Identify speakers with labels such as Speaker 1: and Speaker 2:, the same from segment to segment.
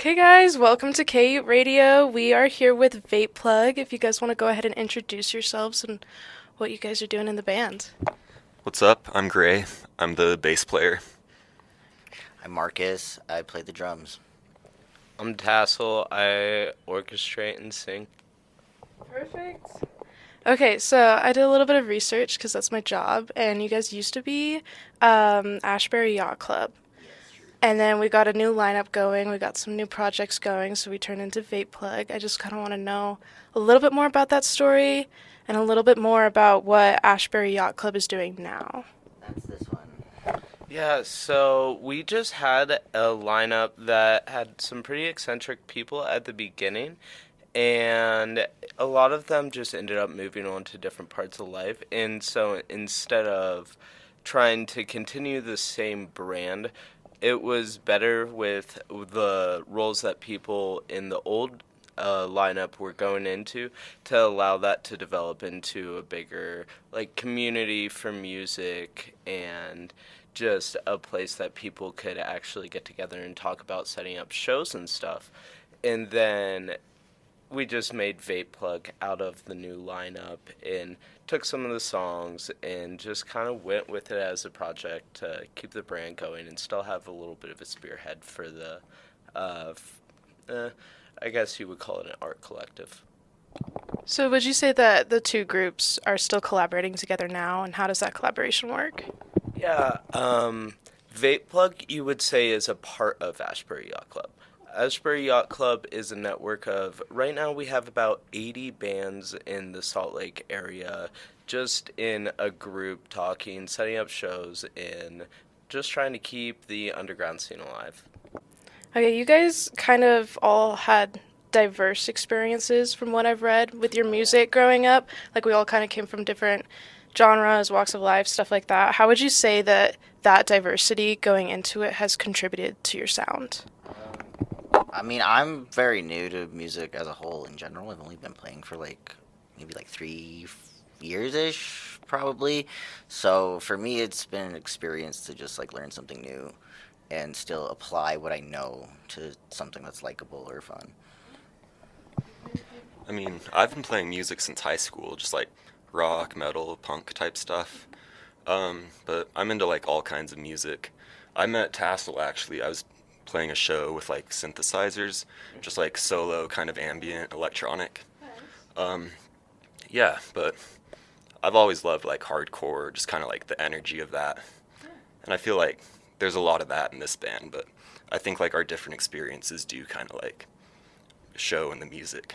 Speaker 1: Okay, guys, welcome to K-UTE Radio. We are here with Vape Plug. If you guys want to go ahead and introduce yourselves and what you guys are doing in the band.
Speaker 2: What's up? I'm Gray. I'm the bass player.
Speaker 3: I'm Marcus. I play the drums.
Speaker 4: I'm Tassel. I orchestrate and sing.
Speaker 1: Perfect. Okay, so I did a little bit of research because that's my job, and you guys used to be Ashbury Yacht Club. And then we got a new lineup going, we got some new projects going, so we turned into Vape Plug. I just kind of want to know a little bit more about that story and a little bit more about what Ashbury Yacht Club is doing now.
Speaker 3: That's this one.
Speaker 4: Yeah, so we just had a lineup that had some pretty eccentric people at the beginning, and a lot of them just ended up moving on to different parts of life. And so instead of trying to continue the same brand, it was better with the roles that people in the old lineup were going into to allow that to develop into a bigger community for music and just a place that people could actually get together and talk about setting up shows and stuff. And then we just made Vape Plug out of the new lineup and took some of the songs and just kind of went with it as a project to keep the brand going and still have a little bit of a spearhead for the, I guess you would call it an art collective.
Speaker 1: So would you say that the two groups are still collaborating together now, and how does that collaboration work?
Speaker 4: Yeah, Vape Plug, you would say, is a part of Ashbury Yacht Club. Ashbury Yacht Club is a network of, right now we have about 80 bands in the Salt Lake area, just in a group talking, setting up shows, and just trying to keep the underground scene alive.
Speaker 1: Okay, you guys kind of all had diverse experiences from what I've read with your music growing up. Like, we all kind of came from different genres, walks of life, stuff like that. How would you say that that diversity going into it has contributed to your sound?
Speaker 3: I mean, I'm very new to music as a whole in general. I've only been playing for maybe 3 years-ish, probably. So for me, it's been an experience to just learn something new and still apply what I know to something that's likable or fun.
Speaker 2: I mean, I've been playing music since high school, just rock, metal, punk type stuff. But I'm into all kinds of music. I met Tassel actually. I was playing a show with synthesizers, just solo kind of ambient electronic. Yeah, but I've always loved hardcore, just kind of the energy of that. And I feel like there's a lot of that in this band, but I think our different experiences do kind of show in the music.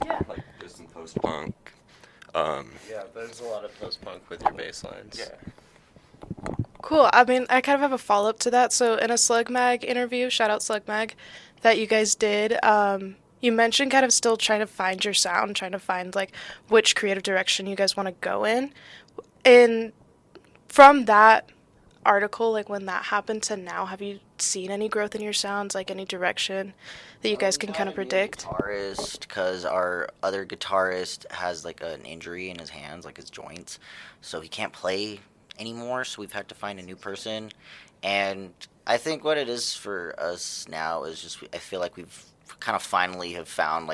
Speaker 1: Yeah.
Speaker 2: There's some post-punk.
Speaker 4: Yeah, there's a lot of post-punk with your bass lines.
Speaker 2: Yeah.
Speaker 1: Cool. I mean, I kind of have a follow-up to that. So in a Slug Mag interview, shout out Slug Mag, that you guys did, you mentioned kind of still trying to find your sound, trying to find which creative direction you guys want to go in. And from that article, when that happened to now, have you seen any growth in your sounds, any direction that you guys can kind of predict?
Speaker 3: Guitarist, because our other guitarist has an injury in his hands, his joints, so he can't play anymore. So we've had to find a new person, and I think what it is for us now is just I feel like we've kind of finally have found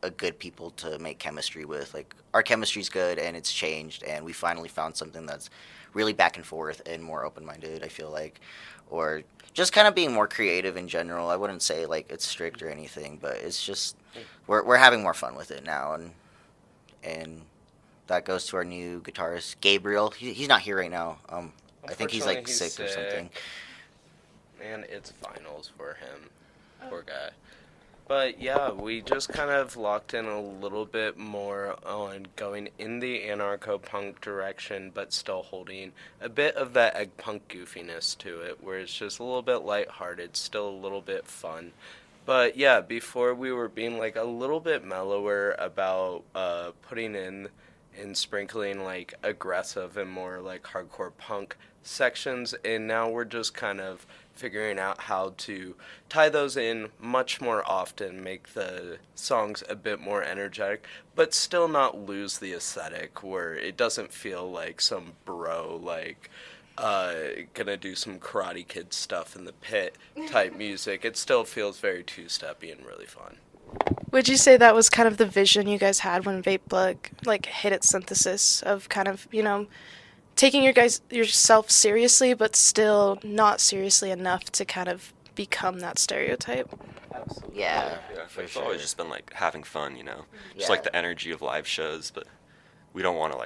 Speaker 3: a good people to make chemistry with. Our chemistry's good and it's changed, and we finally found something that's really back and forth and more open-minded, I feel like, or just kind of being more creative in general. I wouldn't say it's strict or anything, but it's just we're having more fun with it now, and that goes to our new guitarist Gabriel. He's not here right now. I think he's
Speaker 4: Unfortunately,
Speaker 3: sick or something.
Speaker 4: And it's finals for him. Poor guy. But yeah, we just kind of locked in a little bit more on going in the anarcho-punk direction, but still holding a bit of that egg punk goofiness to it, where it's just a little bit lighthearted, still a little bit fun. But yeah, before we were being a little bit mellower about putting in and sprinkling aggressive and more hardcore punk sections, and now we're just kind of figuring out how to tie those in much more often, make the songs a bit more energetic, but still not lose the aesthetic where it doesn't feel like some bro gonna do some Karate Kid stuff in the pit type music. It still feels very two-steppy and really fun.
Speaker 1: Would you say that was kind of the vision you guys had when Vape Plug like hit its synthesis of kind of, taking yourself seriously but still not seriously enough to kind of become that stereotype?
Speaker 4: Absolutely.
Speaker 3: Yeah,
Speaker 2: Yeah,
Speaker 3: for
Speaker 2: it's
Speaker 3: sure.
Speaker 2: always just been like having fun, just
Speaker 3: Yeah.
Speaker 2: like the energy of live shows, but we don't want to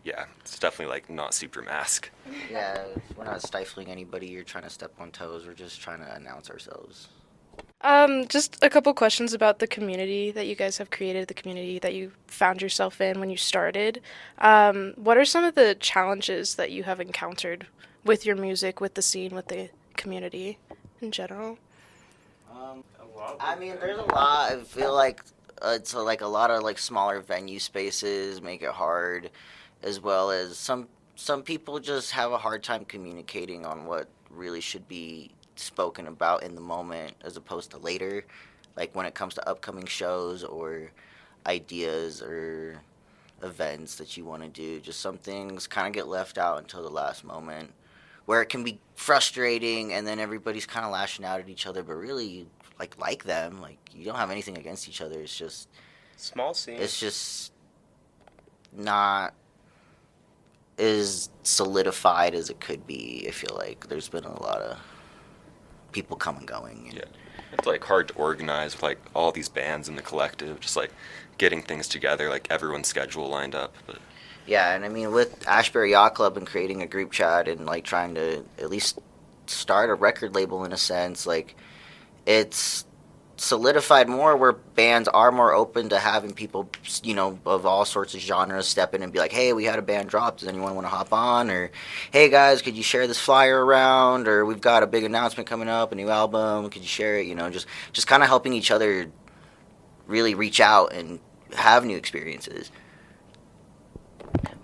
Speaker 2: yeah, it's definitely like not super mask.
Speaker 3: Yeah, we're not stifling anybody or trying to step on toes. We're just trying to announce ourselves.
Speaker 1: Just a couple questions about the community that you guys have created, the community that you found yourself in when you started. What are some of the challenges that you have encountered with your music, with the scene, with the community in general?
Speaker 3: I mean, there's a lot. I feel like it's like a lot of like smaller venue spaces make it hard, as well as some people just have a hard time communicating on what really should be spoken about in the moment as opposed to later, like when it comes to upcoming shows or ideas or events that you want to do. Just some things kind of get left out until the last moment, where it can be frustrating, and then everybody's kind of lashing out at each other, but really like them, like you don't have anything against each other.
Speaker 4: Small scene.
Speaker 3: It's just not as solidified as it could be. I feel like there's been a lot of people come and going.
Speaker 2: Yeah, it's like hard to organize with like all these bands in the collective, just like getting things together, like everyone's schedule lined up. But
Speaker 3: Yeah, and I mean, with Ashbury Yacht Club and creating a group chat and like trying to at least start a record label in a sense, like it's solidified more where bands are more open to having people, of all sorts of genres step in and be like, hey, we had a band drop. Does anyone want to hop on? Or, hey, guys, could you share this flyer around? Or we've got a big announcement coming up, a new album. Could you share it? Just kind of helping each other really reach out and have new experiences.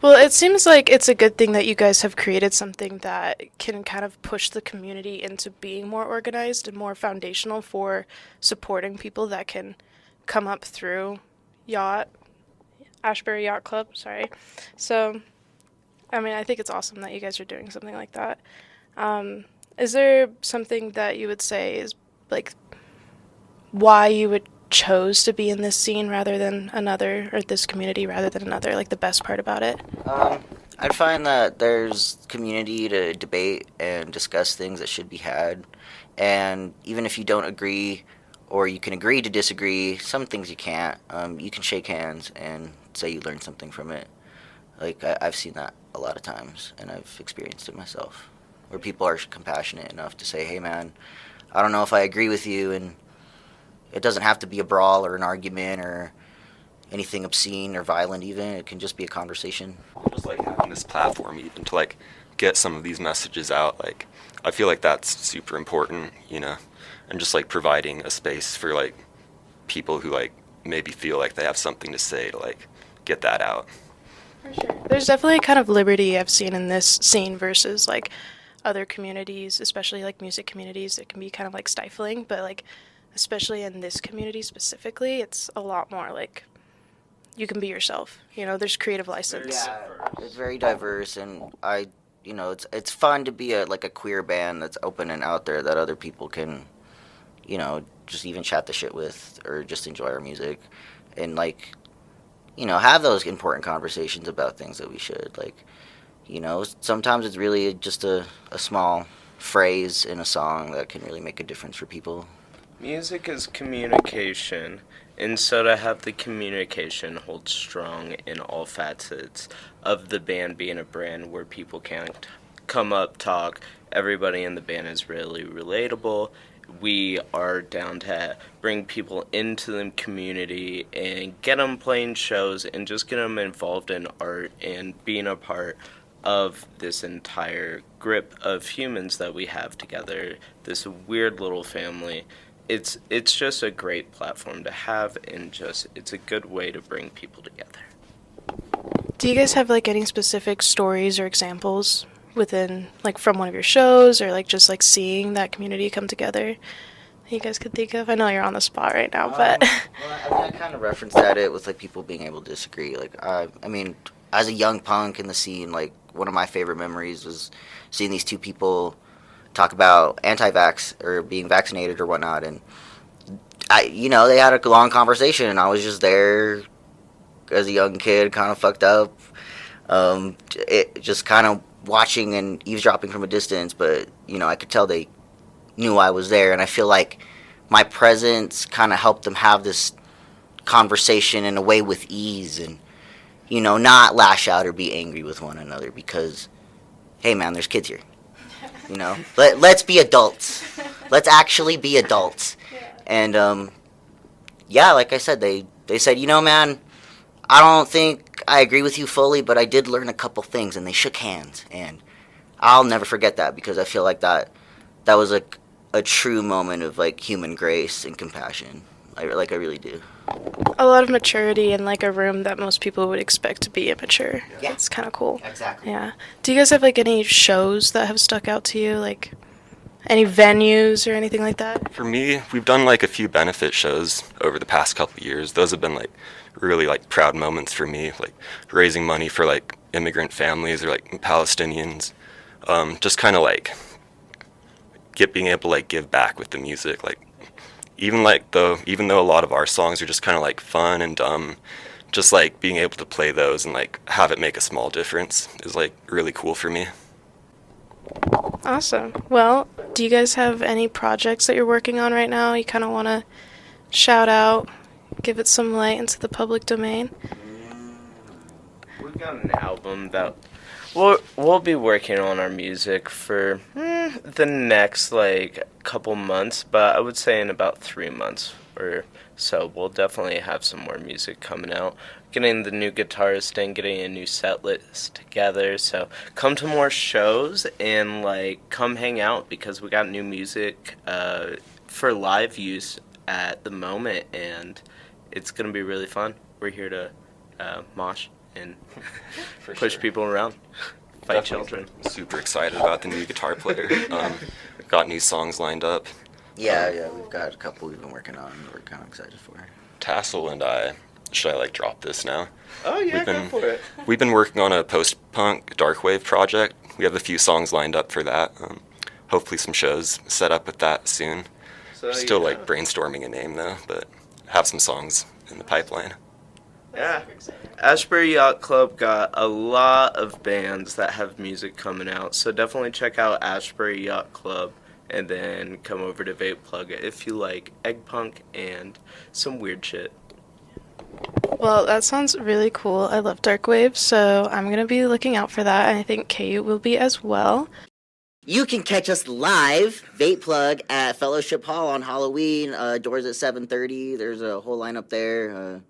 Speaker 1: Well, it seems like it's a good thing that you guys have created something that can kind of push the community into being more organized and more foundational for supporting people that can come up through Ashbury Yacht Club, sorry. So, I mean, I think it's awesome that you guys are doing something like that. Is there something that you would say is like why you would chose to be in this scene rather than another, or this community rather than another, like the best part about it?
Speaker 3: I'd find that there's community to debate and discuss things that should be had. And even if you don't agree, or you can agree to disagree, some things you can't. You can shake hands and say you learned something from it. Like, I've seen that a lot of times, and I've experienced it myself, where people are compassionate enough to say, hey, man, I don't know if I agree with you, and it doesn't have to be a brawl or an argument or anything obscene or violent even. It can just be a conversation.
Speaker 2: just like having this platform even to like get some of these messages out, like I feel like that's super important, and just like providing a space for like people who like maybe feel like they have something to say to like get that out.
Speaker 1: For sure. There's definitely a kind of liberty I've seen in this scene versus like other communities, especially like music communities. It can be kind of like stifling, but like especially in this community specifically, it's a lot more like you can be yourself. There's creative license.
Speaker 3: Yeah, it's very diverse, and it's fun to be a queer band that's open and out there that other people can, just even chat the shit with or just enjoy our music, and have those important conversations about things that we should sometimes it's really just a small phrase in a song that can really make a difference for people.
Speaker 4: Music is communication, and so to have the communication hold strong in all facets of the band being a brand where people can come up, talk, everybody in the band is really relatable. We are down to bring people into the community and get them playing shows and just get them involved in art and being a part of this entire grip of humans that we have together, this weird little family. It's just a great platform to have, and it's a good way to bring people together.
Speaker 1: Do you guys have like any specific stories or examples within like from one of your shows or like just like seeing that community come together that you guys could think of? I know you're on the spot right now, but
Speaker 3: well, I kind of referenced at it with like people being able to disagree. Like, I mean, as a young punk in the scene, like one of my favorite memories was seeing these two people talk about anti-vax or being vaccinated or whatnot, and they had a long conversation, and I was just there as a young kid, kind of fucked up, just kind of watching and eavesdropping from a distance, but I could tell they knew I was there, and I feel like my presence kind of helped them have this conversation in a way with ease, and not lash out or be angry with one another, because hey man, there's kids here. Let's be adults. Let's actually be adults. And like I said, they said, man, I don't think I agree with you fully, but I did learn a couple things, and they shook hands, and I'll never forget that, because I feel like that was a true moment of like human grace and compassion. I really do.
Speaker 1: A lot of maturity in like a room that most people would expect to be immature.
Speaker 3: Yeah.
Speaker 1: It's kind of cool.
Speaker 3: Exactly.
Speaker 1: Yeah. Do you guys have like any shows that have stuck out to you? Like any venues or anything like that?
Speaker 2: For me, we've done like a few benefit shows over the past couple of years. Those have been like really like proud moments for me, like raising money for like immigrant families or like Palestinians. Just kind of like being able to like give back with the music, like even though a lot of our songs are just kind of like fun and dumb, just like being able to play those and like have it make a small difference is like really cool for me.
Speaker 1: Awesome. Well, do you guys have any projects that you're working on right now you kind of want to shout out, give it some light into the public domain?
Speaker 4: We've got an album that we'll be working on our music for the next like couple months, but I would say in about 3 months or so we'll definitely have some more music coming out. Getting the new guitarist in, getting a new set list together, so come to more shows and like come hang out, because we got new music for live use at the moment, and it's gonna be really fun. We're here to mosh and push people around, fight
Speaker 2: Definitely
Speaker 4: children.
Speaker 2: Super excited about the new guitar player. Got new songs lined up.
Speaker 3: Yeah, we've got a couple we've been working on. We're kind of excited for.
Speaker 2: Tassel and I, should I like drop this now?
Speaker 4: Oh yeah, go for it.
Speaker 2: We've been working on a post-punk dark wave project. We have a few songs lined up for that. Hopefully some shows set up with that soon.
Speaker 4: So,
Speaker 2: Still
Speaker 4: yeah.
Speaker 2: like brainstorming a name though, but have some songs in the pipeline.
Speaker 4: Yeah. Ashbury Yacht Club got a lot of bands that have music coming out, so definitely check out Ashbury Yacht Club, and then come over to Vape Plug if you like egg punk and some weird shit.
Speaker 1: Well, that sounds really cool. I love dark wave, so I'm going to be looking out for that, and I think K-UTE will be as well.
Speaker 3: You can catch us live, Vape Plug, at Fellowship Hall on Halloween. Doors at 7:30. There's a whole lineup there.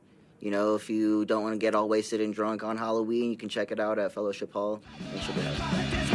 Speaker 3: If you don't want to get all wasted and drunk on Halloween, you can check it out at Fellowship Hall. It should be nice.